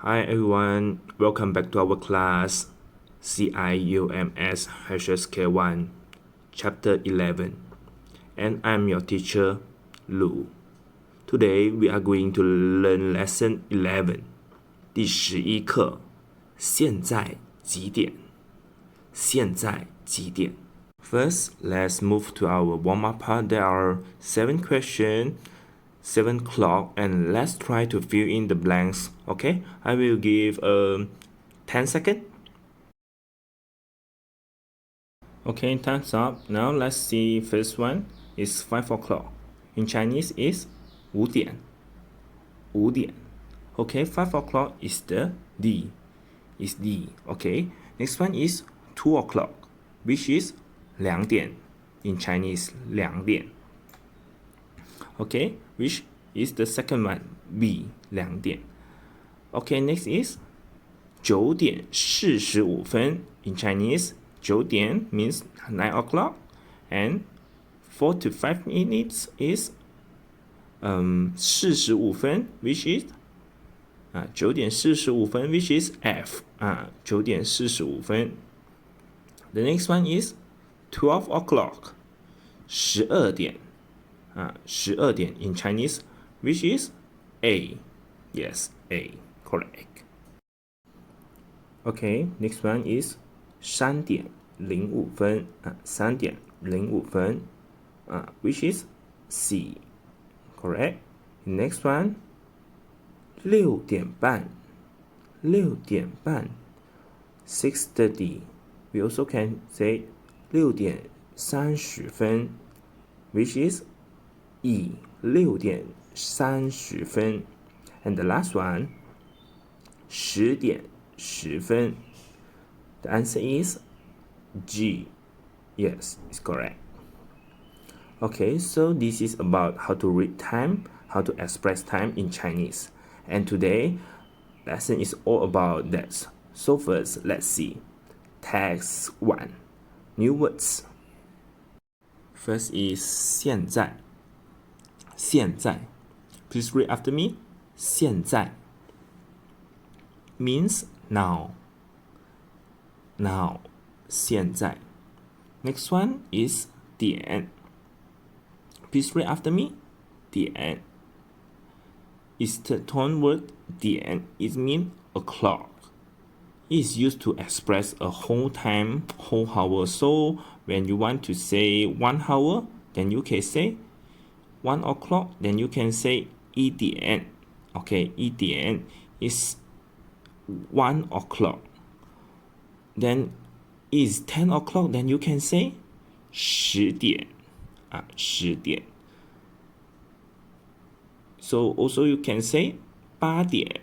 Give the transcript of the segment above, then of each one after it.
Hi everyone, welcome back to our class Ciums HSK1 Chapter 11 and I'm your teacher Lu. Today we are going to learn lesson 11 第11课现在几点现在几点 First, let's move to our warm-up part. There are 7 questions 7 o'clock and let's try to fill in the blanks. Okay, I will give 10 seconds. Okay, time's up. Now let's see. First one is 5 o'clock. In Chinese is 5点5点 Okay, 5 o'clock is the D. Is D. Okay, next one is 2 o'clock, which is 2点 in Chinese 2点 Okay, which is the second one? B 2点 Okay, next is 9点45分 in Chinese 9点 means 9 o'clock and 4 to 5 minutes is 45分 which is 9点45分 which is F 9点45分 The next one is 12 o'clock 12点12点 in Chinese which is A. Yes, A. Correct. Okay, next one is 3点05分3点05分which is C. Correct. Next one 6点半6点半 6:30 We also can say 6点30分 which is E 6点30分 And the last one 10点10分 The answer is G. Yes, it's correct. Okay, so this is about how to read time, how to express time in Chinese. And today, lesson is all about that. So first, let's see. Text 1. New words. First is 现在现在 Please read after me. 现在 means now. Now. 现在 Next one is 点 Please read after me. 点 is the tone word 点 It means o'clock. It is used to express a whole time, whole hour. So when you want to say 1 hour, then you can say 1 o'clock. Then you can say 一点 Okay, 一点 is 1 o'clock. Then is 10 o'clock, then you can say 10点10点 So also you can say 8点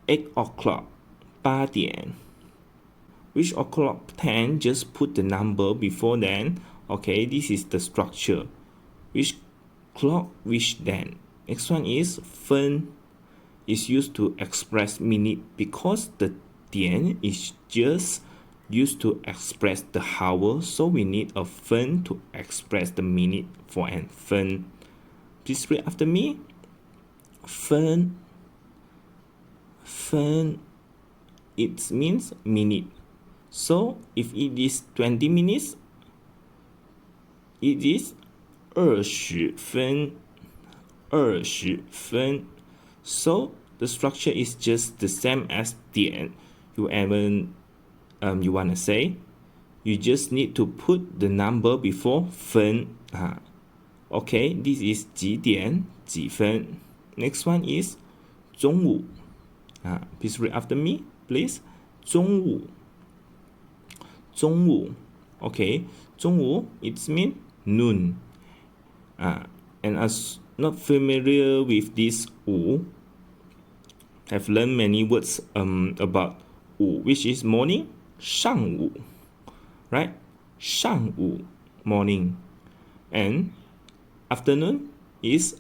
8 o'clock 8点 Which o'clock 10 just put the number before then. Okay, this is the structure. Which clock, which then. Next one is 分 is used to express minute because the 点 is just used to express the hour, so we need a 分 to express the minute for an 分. Please read after me. 分 it means minute. So if it is 20 minutes, it is 20分 20分 So the structure is just the same as 点 you want to say, you just need to put the number before 分 Okay, this is 几点几分 Next one is 中午 Please read after me, please. 中午 中午 Okay, 中午 it means noon. And as not familiar with this 午 have learned many words about 午 which is morning. 上午 right? 上午 morning. And afternoon is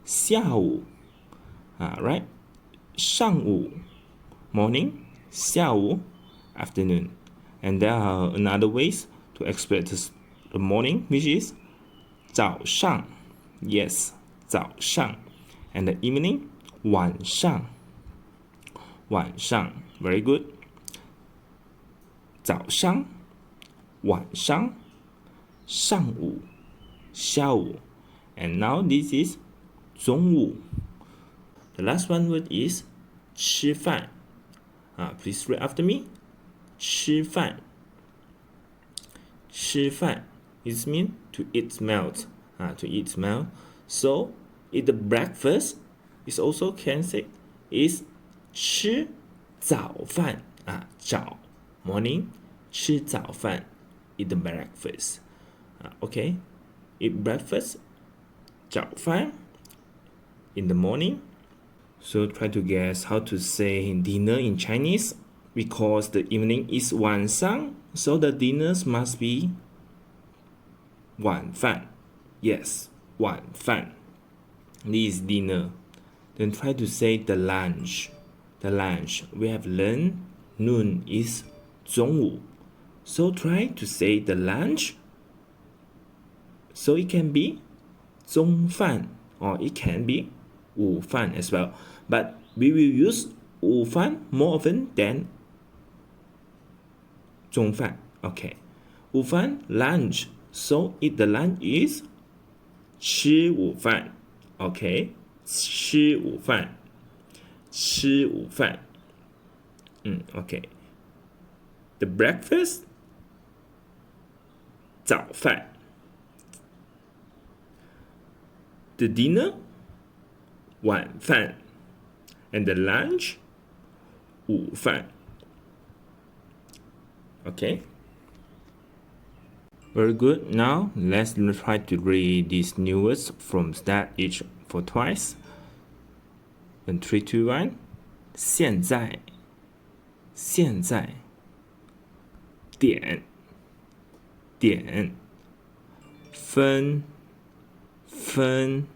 下午 right? 上午 morning, 下午 afternoon. And there are another ways to express the morning, which is 早上 Yes, 早上 And the evening 晚上晚上 very good. 早上晚上上午下午 and now this is 中午 The last one word is 吃饭 please read after me 吃饭吃饭 it means to eat meals to eat meal so eat the breakfast is also can say is 吃早饭早 morning 吃早饭 eat the breakfast okay eat breakfast 早饭 in the morning so try to guess how to say dinner in Chinese because the evening is 晚上 so the dinners must be 晚饭 yes 晚饭 this is dinner then try to say the lunch we have learned noon is 中午 so try to say the lunch so it can be 中饭 or it can be 午饭 as well but we will use 午饭 more often than 中饭 okay 午饭 lunch so if the lunch is 吃午饭 okay 吃午饭吃午饭okay the breakfast 早饭 the dinner 晚饭 and the lunch 午饭 okay very good now let's try to read these new words from start each for twice and 3 2 1现在现在点点分分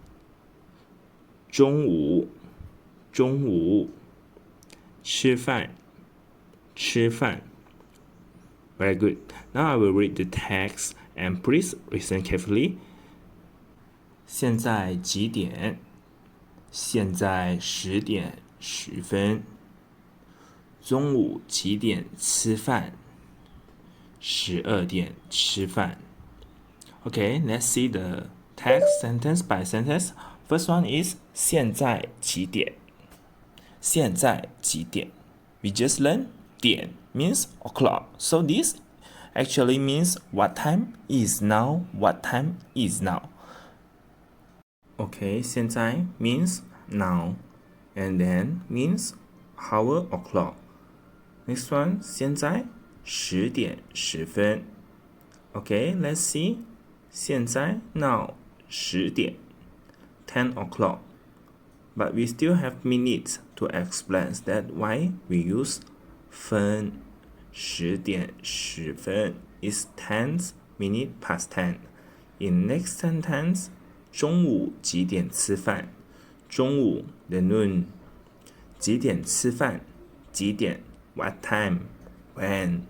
中午中午吃饭吃饭 Very good. Now I will read the text and please listen carefully. 现在几点？现在10点10分。中午几点吃饭？12点吃饭。Okay, let's see the text sentence by sentence. First one is 现在几点？现在几点？ We just learned 点 means o'clock. So this actually means what time is now, what time is now. Okay, 现在 means now and then means hour o'clock. Next one, 现在10点10分. Okay, let's see. 现在 now 10点 10 o'clock. But we still have minutes to explain that why we use 分10点10分 is 10 minutes past 10. In next sentence, 中午几点吃饭？中午 the noon. 几点吃饭？几点 what time? When?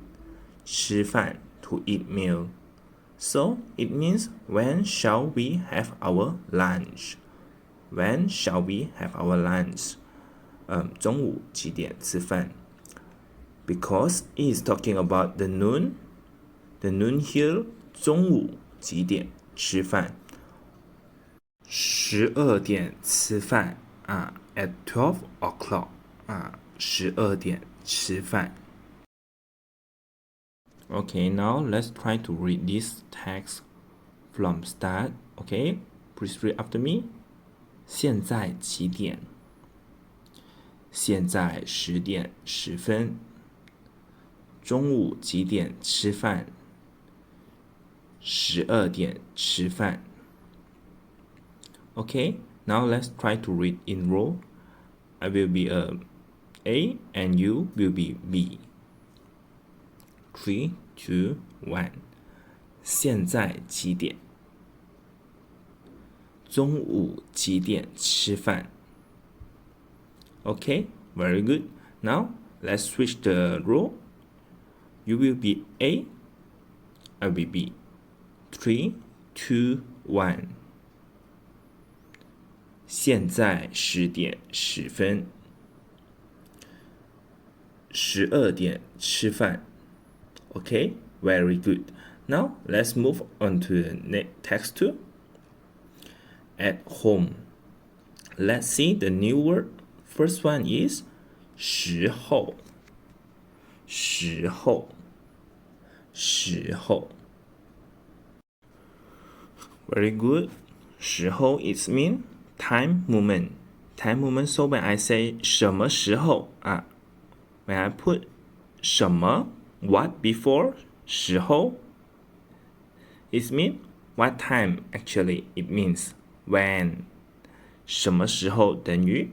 吃饭 to eat meal. So it means when shall we have our lunch? When shall we have our lunch? 中午几点吃饭 Because it is talking about the noon. The noon here 中午几点吃饭12点吃饭at 12 o'clock 12点吃饭 Okay, now let's try to read this text from start. Okay, please read after me. 现在几点？现在10点10分。中午几点吃饭？12点吃饭。Okay, now let's try to read in row. I will be A and you will be B. 3, 2, 1. 现在几点？中午几点吃饭 Okay, very good. Now let's switch the role. You will be A, I will be B. 3, 2, 1. 现在10点10分。12点吃饭。Okay, very good. Now let's move on to the next text 2. At home. Let's see the new word. First one is 时候。时候。时候。Very good. 时候 is mean time moment. Time moment. So when I say 什么时候 when I put 什么 what before 时候 it mean what time actually it means when 什么时候等于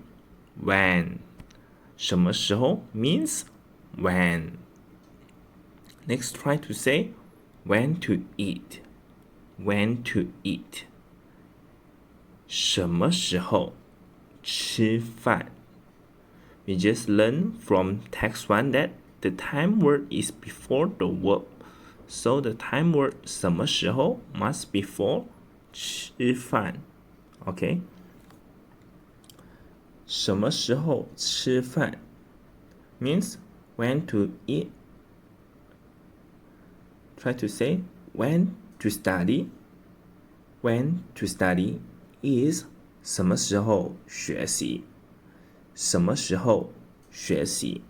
when 什么时候 means when. Next try to say when to eat. When to eat. 什么时候吃饭 We just learned from text 1 that the time word is before the verb. So the time word 什么时候 must be before 吃饭 Okay? 什么时候吃饭 means when to eat. Try to say when to study. When to study is 什么时候学习什么时候学习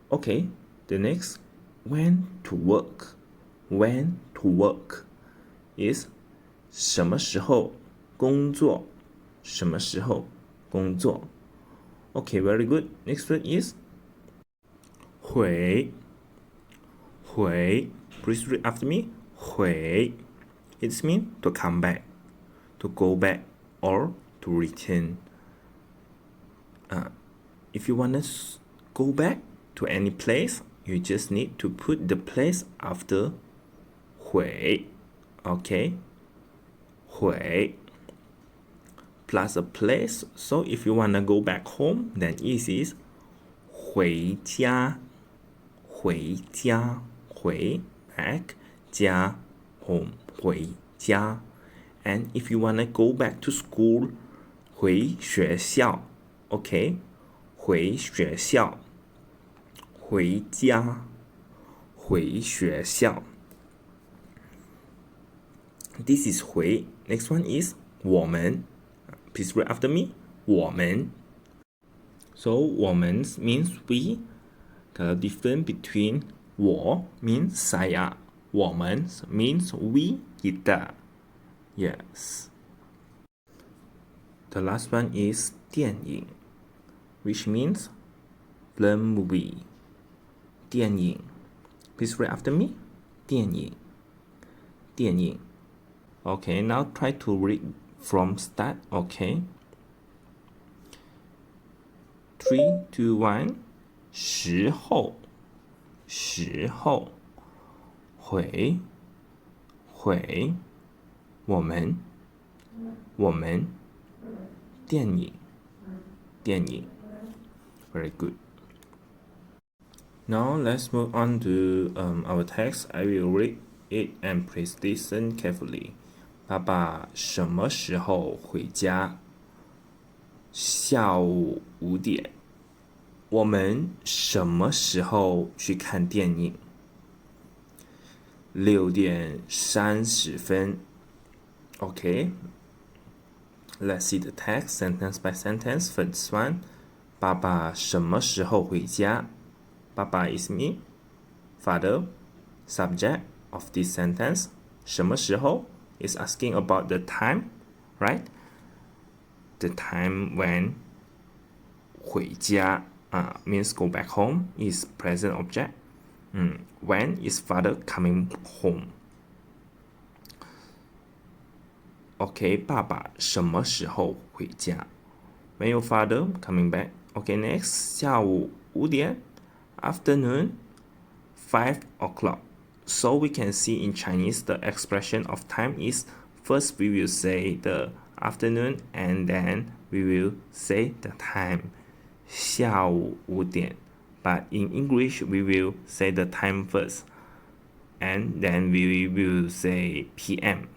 Okay, the next when to work. When to work is 什么时候工作什么时候工作 Okay, very good. Next word is 回 Please read after me. 回 It means to come back, to go back, or to return. If you want to go back to any place, you just need to put the place after 回 Okay? 回 plus a place. So if you want to go back home, then it is 回家回家回 back 家 home 回家 And if you want to go back to school, 回学校 Okay? 回学校回家回学校 This is 回 Next one is 我们 Please read after me 我们 So 我们 means we. The difference between 我 means saya 我们 means we kita Yes. The last one is 电影 which means film movie 电影 Please read after me 电影电影 Okay, now try to read from start. Okay. 3, 2, 1. 时候时候回回我们电影电影 Very good. Now let's move on to our text. I will read it and please listen carefully. 爸爸什么时候回家？下午5点。我们什么时候去看电影？6点30分。Okay. Let's see the text sentence by sentence. First one. 爸爸什么时候回家？爸爸 is me. Father. Subject of this sentence. 什么时候 is asking about the time, right? The time when 回家means go back home is present object. When is father coming home? Okay, 爸爸什么时候回家 When your father coming back? Okay, next 下午5点 Afternoon 5 o'clock. So we can see in Chinese the expression of time is first we will say the afternoon and then we will say the time 下午5点 But in English we will say the time first and then we will say PM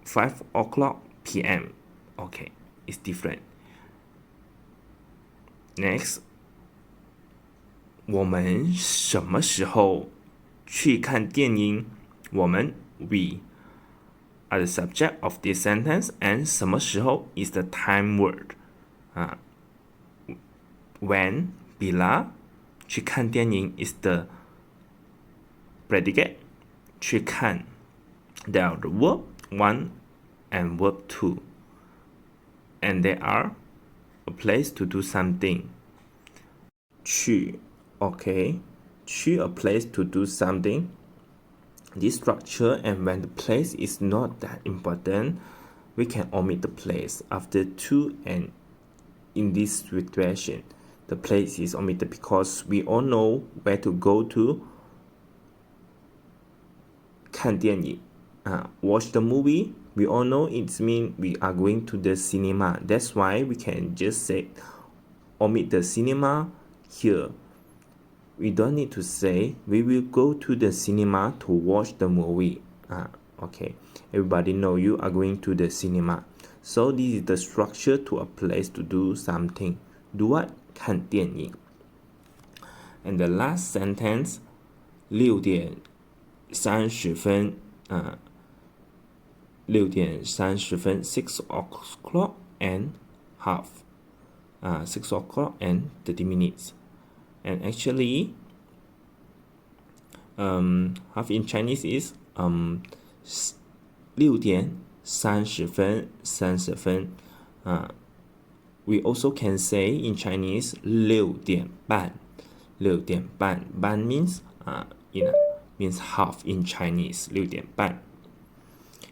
5 o'clock PM Okay, it's different Next，我们什么时候去看电影？我们 we are the subject of this sentence, and 什么时候 is the time word. When bila 去看电影 is the predicate. 去看 there are the verb one and verb two, and they are a place to do something. 去 okay, 去 a place to do something. This structure, and when the place is not that important, we can omit the place after to, and in this situation the place is omitted because we all know where to go to 看电影 watch the movie. We all know it means we are going to the cinema. That's why we can just say omit the cinema here. We don't need to say we will go to the cinema to watch the movie. Okay, everybody know you are going to the cinema. So this is the structure to a place to do something. Do what? 看电影. And the last sentence, 6点30分, 6点30分, 6 o'clock and half, 6 o'clock and 30 minutes. And actually, half in Chinese is 6点30分30分. We also can say in Chinese 6点半6点半 半 means means half in Chinese 6点半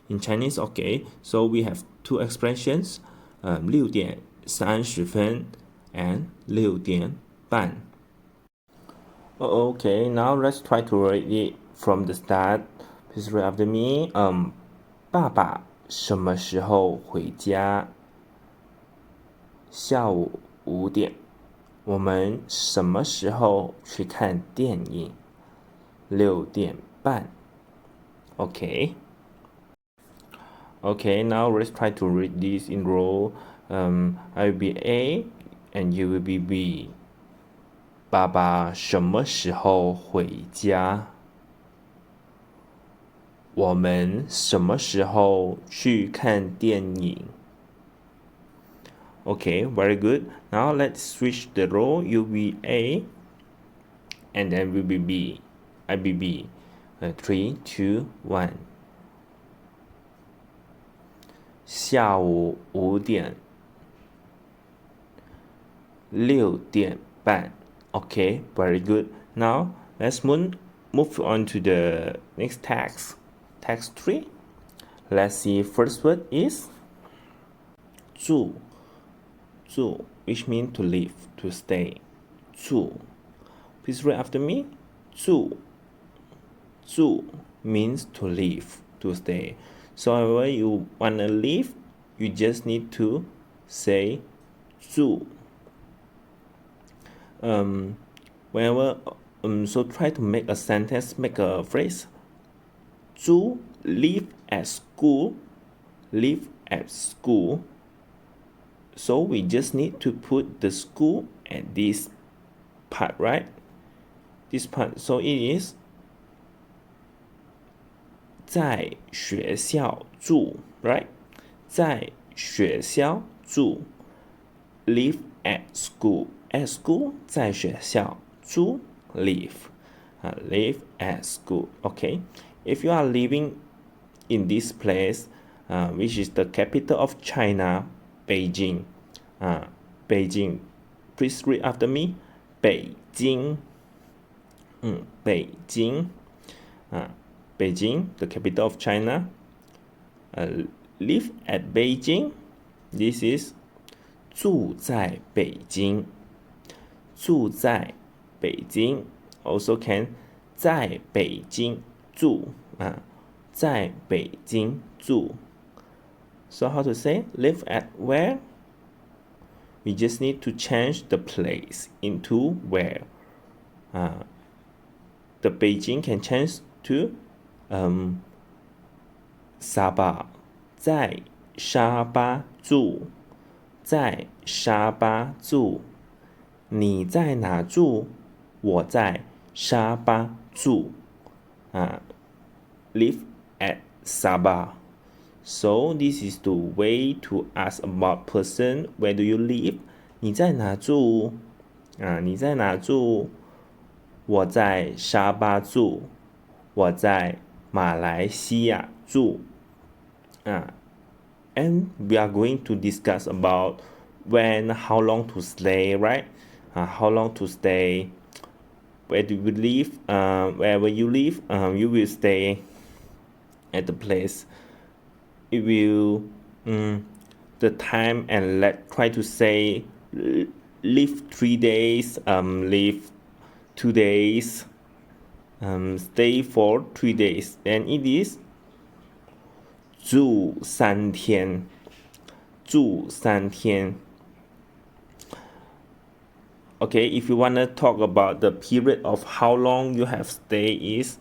in Chinese. Okay, so we have two expressions, 6点30分 and 6点半. Okay, now let's try to read it from the start. Please read after me. 爸爸什么时候回家？下午5点。我们什么时候去看电影？6点半。Okay. Okay, now let's try to read this in row. I will be A and you will be B. 爸爸什么时候回家？我们什么时候去看电影？Okay, very good. Now let's switch the role. You be A, and then we be B. I be B. 3, 2, 1. 下午5点。6点半. Okay, very good. Now let's move on to the next text. Text 3. Let's see. First word is 住. 住, which means to live, to stay. 住. Please read after me. 住. 住 means to live, to stay. So whenever you wanna live, you just need to say 住. Whenever so try to make a sentence, make a phrase. 住 live at school, live at school. So we just need to put the school at this part, right? This part. So it is 在学校住, right? 在学校住 live at school. At school 在学校住 live. Live at school. Okay. If you are living in this place, which is the capital of China, Beijing. Beijing. Please read after me. 北京. 北京. Beijing, the capital of China. Live at Beijing. This is 住在北京。住在北京 also can 在北京住在北京住。So how to say live at where? We just need to change the place into where. The Beijing can change to沙巴，在沙巴住，在沙巴住。你在哪住？我在沙巴住。Live at Sabah. So this is the way to ask about person. Where do you live? 你在哪住？你在哪住？我在沙巴住。我在马来西亚住。And we are going to discuss about when, how long to stay, right? How long to stay? Where do you live? Wherever you live, you will stay at the place. It will the time, and let try to say live 3 days, live 2 days, stay for 3 days. Then it is 住3天，住3天。Okay, if you want to talk about the period of how long you have stay is,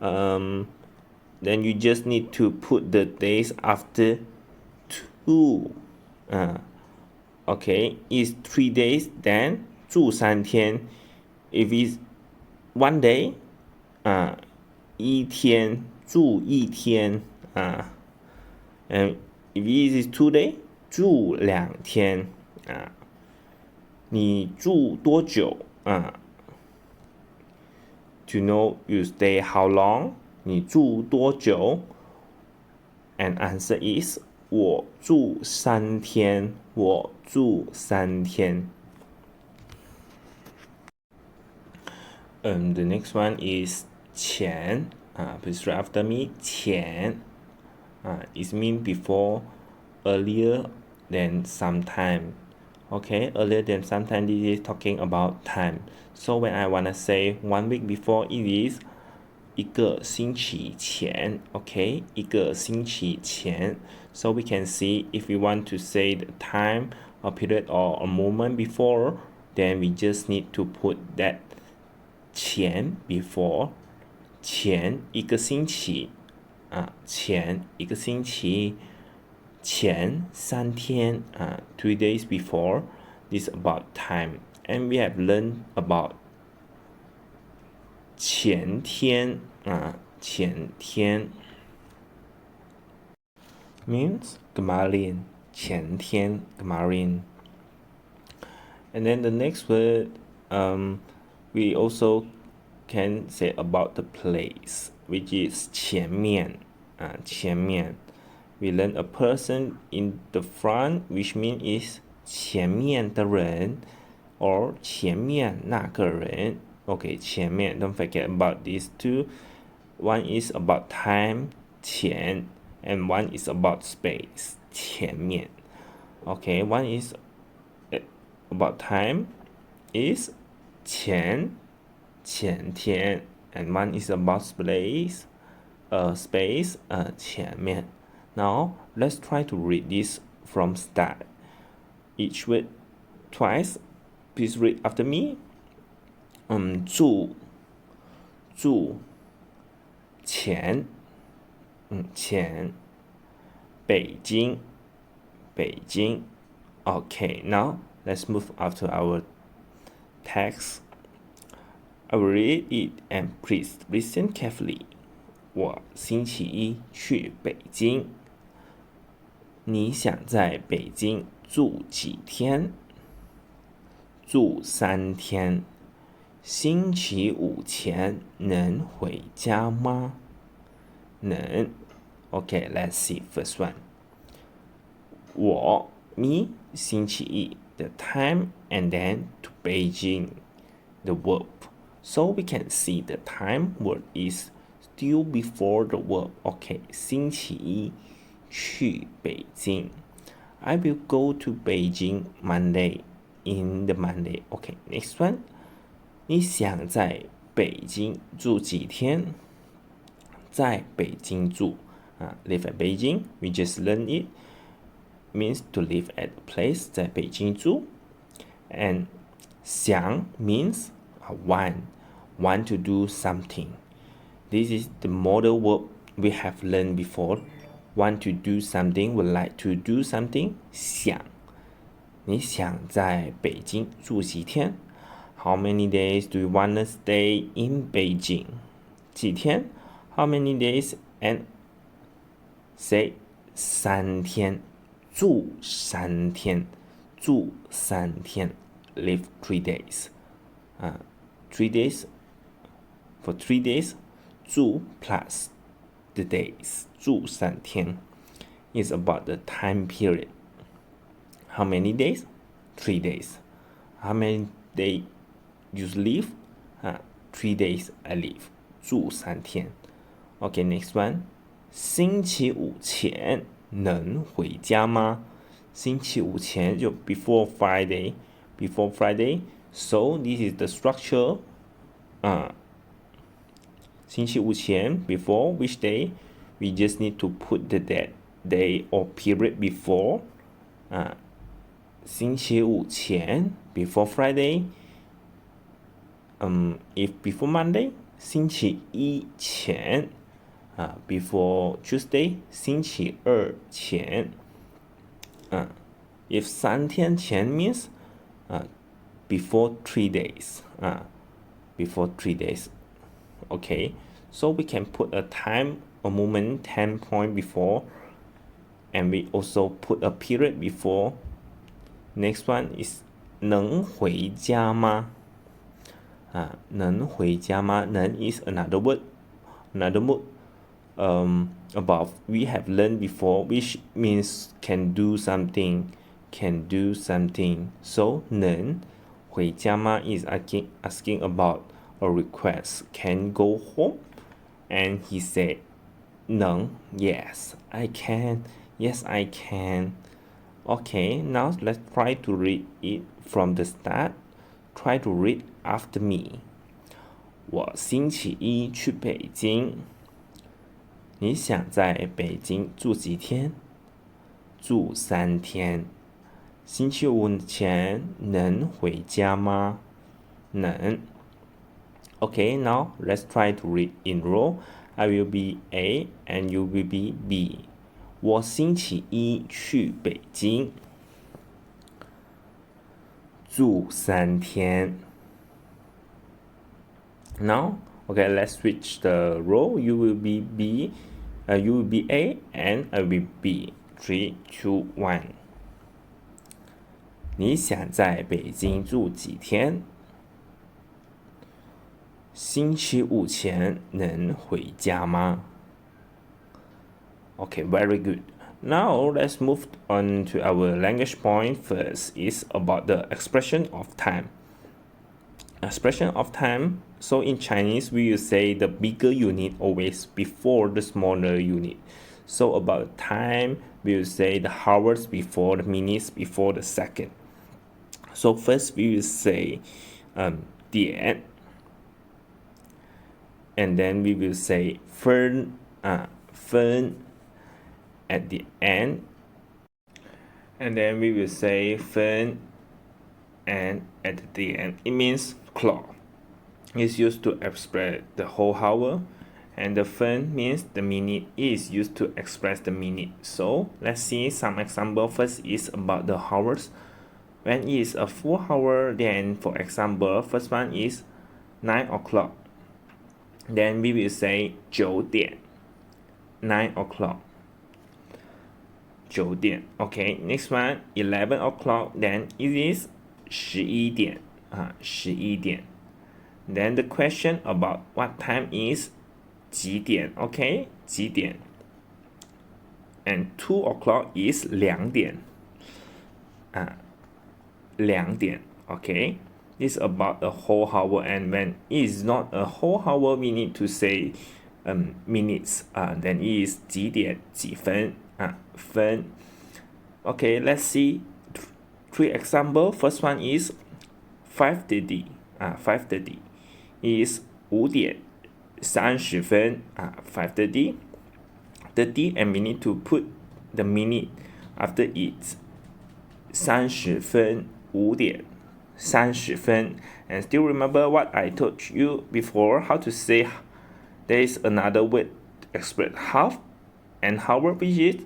then you just need to put the days after 2. Okay, is 3 days, then 住3天。If it's 1 day, 1天，住1天。And if it is 2 day, 住2天。你住多久？To know you stay how long, 你住多久？ And answer is 我住3天，我住3天。The next one is 前。Please read after me. 前。It means before, earlier than sometime. Okay, earlier than sometime, this is talking about time. So when I wanna say 1 week before, it is 一个星期前。Okay, 一个星期前。So we can see if we want to say the time, a period, or a moment before, then we just need to put that 前 before. 前一个星期。前一个星期。前3天。3 days before. This is about time. And we have learned about 前天。前天 means kemarin. 前天 kemarin. And then the next word, we also can say about the place, which is 前面。前面 we learn a person in the front, which means is 前面的人 or 前面那个人。Okay, 前面 don't forget about these two. One is about time, 前 and one is about space, 前面。Okay, one is about time is 前天 and one is about space, space 前面。Now let's try to read this from start. Each word twice. Please read after me. 住前前北京 Okay, now let's move after our text. I will read it and please listen carefully. 我星期一去北京。你想在北京住几天？住3天。星期五前能回家吗？能。Okay, let's see first one. 我 me 星期一 the time and then to Beijing the verb. So we can see the time word is still before the verb. Okay, 星期一去北京。I will go to Beijing Monday in the Monday. Okay, next one. 你想在北京住几天？在北京住。Live at Beijing. We just learned it. Means to live at a place. 在北京住。And 想 means want to do something. This is the model verb we have learned before. Want to do something, would like to do something. 想。你想在北京住几天？ How many days do you want to stay in Beijing? 几天 How many days? And say 3天住3天住3天 Live 3 days 3 days For 3 days 住 plus the days 住3天 is about the time period. How many days? 3 days. How many days you live? 3 days I live. 住3天 Okay, next one. 星期五前能回家吗？星期五前就 before Friday. Before Friday. So this is the structure. 星期五前 before which day? We just need to put the day or period before. 星期五前 before Friday. If before Monday, 星期一前 before Tuesday, 星期二前 if 3天前 means before 3 days. Before 3 days. Okay, so we can put a time, a moment, 10 point before, and we also put a period before. Next one is 能回家吗？能回家吗？能 is another word. Above we have learned before, which means can do something. So 能回家吗 is asking about a request. Can go home? And he said 能 Yes, I can. Yes, I can. Okay, now let's try to read it from the start. Try to read after me. 我星期一去北京。你想在北京住几天？住3天。星期五前能回家吗？能。Okay, now let's try to read in row. I will be A and you will be B. 我星期一去北京。住3天。Now, okay, let's switch the role. You will be B, you will be A, and I will be B. 3, 2, 1. 你想在北京住几天？星期五前能回家吗？ Okay, very good. Now let's move on to our language point. First is about the expression of time. Expression of time. So in Chinese, we will say the bigger unit always before the smaller unit. So about time, we will say the hours before the minutes before the second. So first we will say 点, and then we will say 分 at the end, and then we will say 分 and at the end. It means clock. It's used to express the whole hour, and the 分 means the minute is used to express the minute. So let's see some example. First is about the hours. When it is a full hour, then for example, first one is 9 o'clock. Then we will say 9点 9 o'clock 9点 Okay, next one 11 o'clock. Then it is 11点11点 Then the question about what time is 几点 Okay, 几点 And 2 o'clock is 2点2点 Okay, this is about a whole hour, and when it is not a whole hour, we need to say minutes. Then it is 几点几分分 Okay, let's see 3 example. First one is 5:30 5:30 is 5点30分5:30 30, and we need to put the minute after it 30分5点30分 And still remember what I told you before, how to say there is another word to express half and hour, which is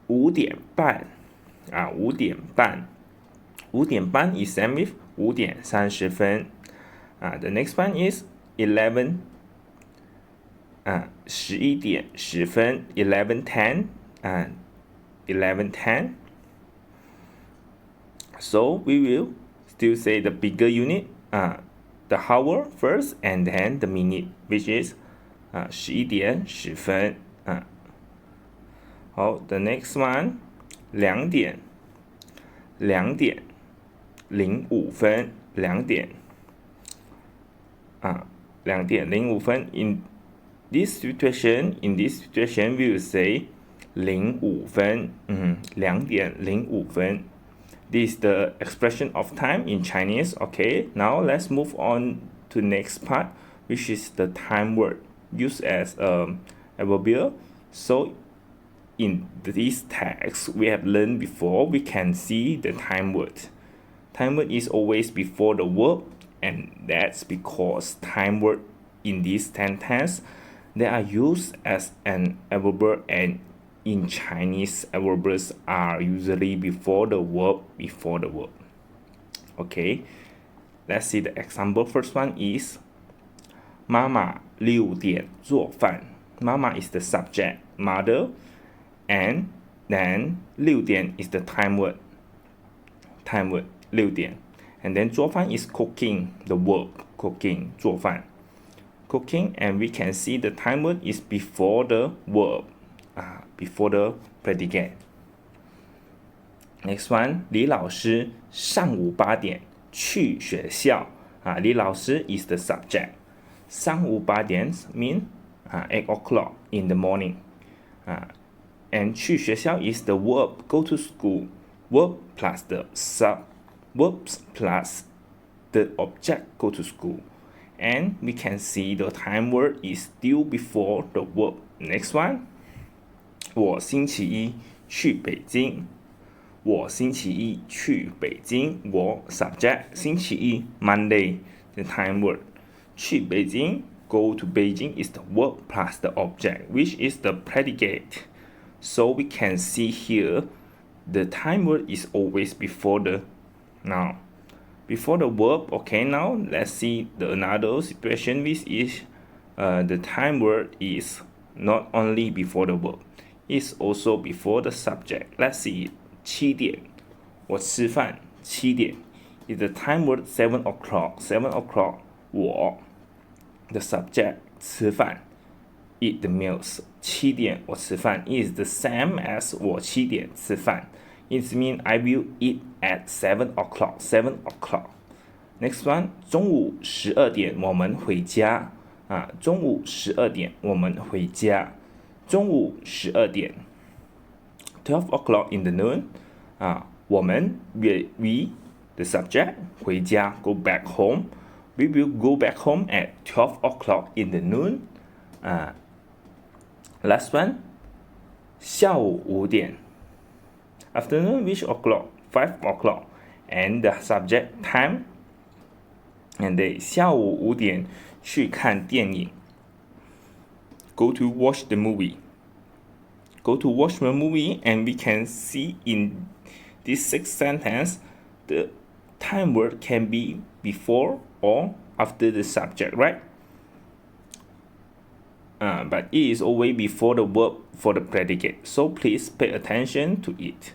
5点半5点半5点半 is same with 5点30分。The next one is 11。11点10分 11:10 11:10. So we will still say the bigger unit, the hour first and then the minute, which is 11点10分。好，the next one 2点2点05分2点2点05分。In this situation we will say 05分2点05分。This is the expression of time in Chinese. Okay, now let's move on to next part, which is the time word used as adverbial. So in this text we have learned before, we can see the time word. Time word is always before the verb, and that's because time word in this sentence they are used as an adverb, and in Chinese adverbs are usually before the verb. Okay, let's see the example. First one is 妈妈6点做饭。妈妈 is the subject, mother, and then 6点 is the time word 6点 and then 做饭 is cooking, the verb cooking 做饭 cooking, and we can see the time word is before the verb, before the predicate. Next one, 李老师上午8点去学校。李老师 is the subject. 上午8点 mean 8 o'clock in the morning. And 去学校 is the verb, go to school. Verb plus the verbs plus the object, go to school. And we can see the time word is still before the verb. Next one, 我星期一去北京。我星期一去北京。我 subject 星期一 Monday, the time word. 去北京 go to Beijing is the verb plus the object, which is the predicate. So we can see here the time word is always before the noun, before the verb. Okay, now let's see the another situation which is the time word is not only before the verb, it's also before the subject. Let's see 7点我吃饭。7点 is the time word 7 o'clock. 7 o'clock 我 the subject 吃饭 eat the meals. 7点我吃饭 is the same as 我7点吃饭. It means I will eat at 7 o'clock. 7 o'clock. Next one, 中午12点我们回家。中午12点我们回家。中午12点 12 o'clock in the noon. 我们 we the subject 回家 go back home. We will go back home at 12 o'clock in the noon. Last one, 下午5点 afternoon, which o'clock? 5 o'clock. And the subject time, and they 下午5点去看电影。Go to watch the movie. Go to watch the movie, and we can see in this sixth sentence the time word can be before or after the subject, right? But it is always before the verb for the predicate, so please pay attention to it.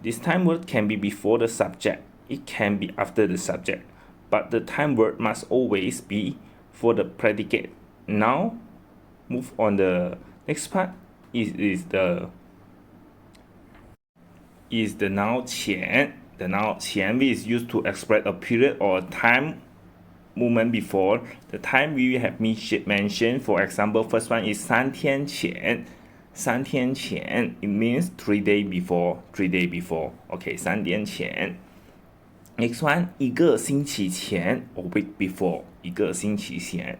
This time word can be before the subject, it can be after the subject, but the time word must always be for the predicate. Now move on the next part is the noun 前. The noun 前 is used to express a period or a time movement before the time we have mentioned. For example, first one is 3天前. 3天前 it means 3 days before. 3 days before. Okay, 3天前. Next one, 一个星期前 a week before. 一个星期前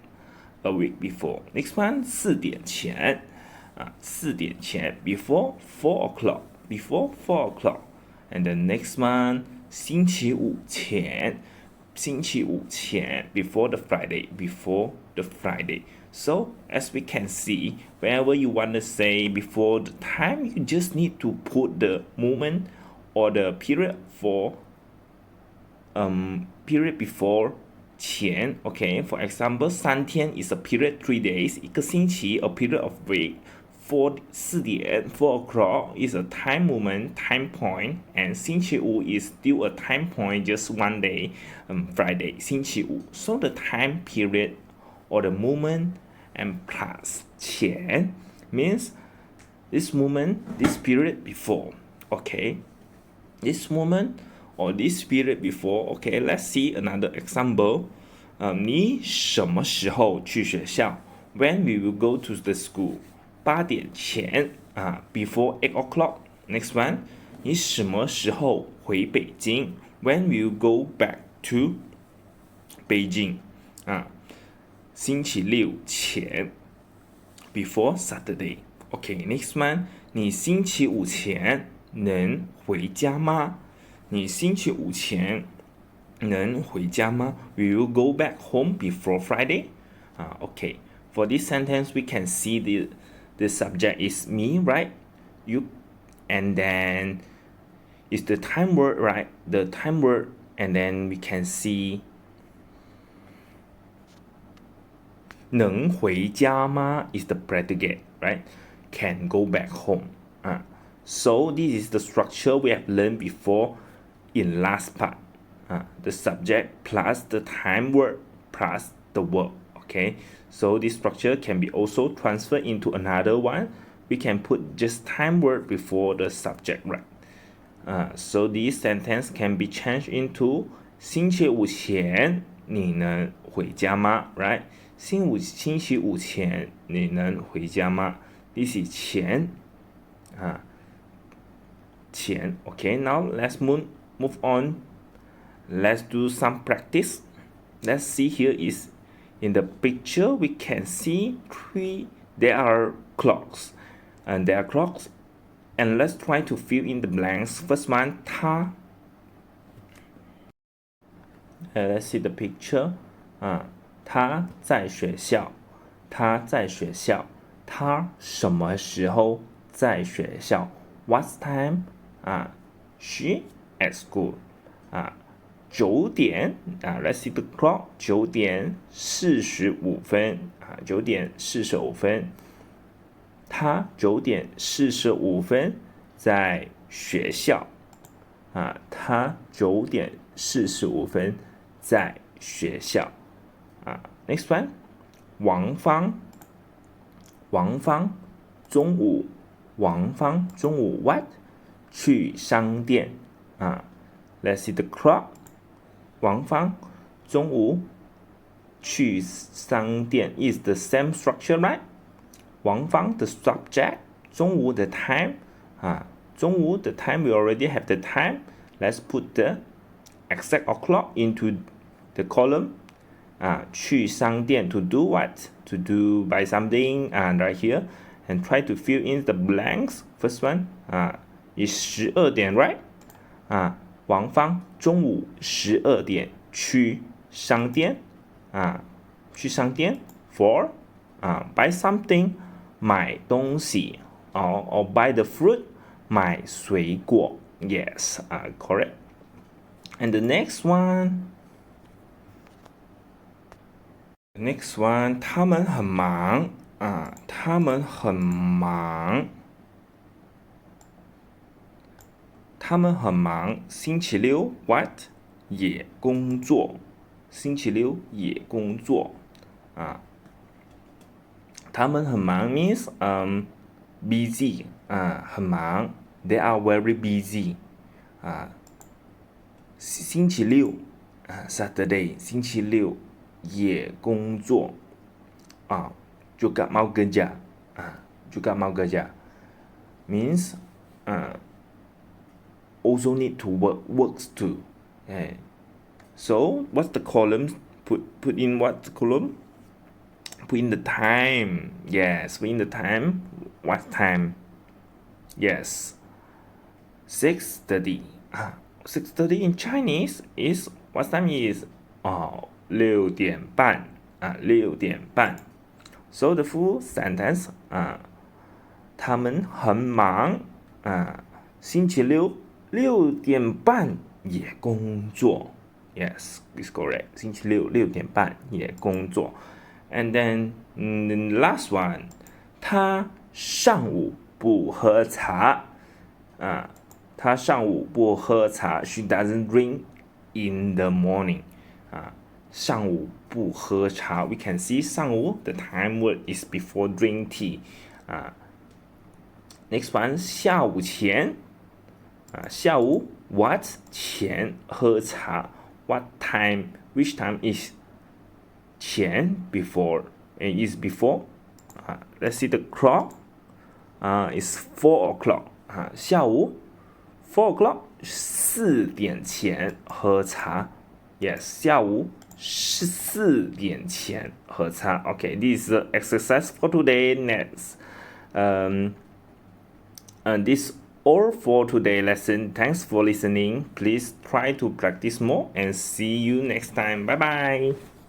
a week before. Next one, 4点前 4点前 before 4 o'clock. Before 4 o'clock. And the next one, 星期五前 星期五前 before the Friday. Before the Friday. So as we can see, whenever you want to say before the time, you just need to put the moment or the period for period before 前 okay for example 3天 is a period 3 days 一个星期 a period of week 4点 4 o'clock is a time moment time point and 星期五 is still a time point just one day Friday 星期五 so the time period or the moment and plus 前 means this moment this period before okay this moment or this period before okay let's see another example 你什么时候去学校 when we will go to the school 8点前before 8 o'clock next one 你什么时候回北京 when we will go back to Beijing 星期六前 before Saturday okay next one 你星期五前能回家吗你星期五前能回家吗 We will go back home before Friday okay for this sentence we can see the subject is me right you and then is the time word right the time word and then we can see 能回家吗 is the predicate right can go back home so this is the structure we have learned before in last part the subject plus the time word plus the verb okay so this structure can be also transferred into another one we can put just time word before the subject right so this sentence can be changed into 星期五前你能回家吗 right 星期五前你能回家吗 this is 前前 okay now let's move on let's do some practice let's see here is in the picture we can see there are clocks and there are clocks and let's try to fill in the blanks first one 他 let's see the picture 他在学校他在学校他什么时候在学校 what time she at school 9点let's see the clock 9点45分9点45分他9点45分在学校他9点45分在学校next one 王芳中午王芳中午 what 去商店let's see the clock 王芳中午去商店 is the same structure right 王芳 the subject 中午 the time 中午 the time we already have the time let's put the exact o'clock into the column 去商店 to do what to do buy something right here and try to fill in the blanks first one is 12点 right 王芳中午12点去商店去商店 for buy something 买东西 or buy the fruit 买水果 yes correct and the next one 他们很忙他们很忙他们很忙星期六 what 也工作星期六也工作他们很忙 means busy 很忙 they are very busy 星期六Saturday 星期六也工作juga mau kerja juga mau kerja means also need to works too so what's the column put in what column put in the time yes put in the time what time yes 6:30 6:30 in Chinese is what time is 6点半6点半 so the full sentence 他们很忙星期六6点半也工作 Yes, is correct. 星期六6点半也工作。And then last one，他上午不喝茶啊，他上午不喝茶。She doesn't drink in the morning 啊，上午不喝茶。We can see 上午 the time word is before drink tea 啊。Next one，下午前啊，下午 what 前喝茶。What time? Which time is 前 before? Is before? Let's see the clock. It's 4 o'clock. 下午 4 o'clock 4点前喝茶。Yes, 下午4点前喝茶。Okay, this is the exercise for today. Next, and this all for today lesson. Thanks for listening. Please try to practice more and see you next time. Bye bye.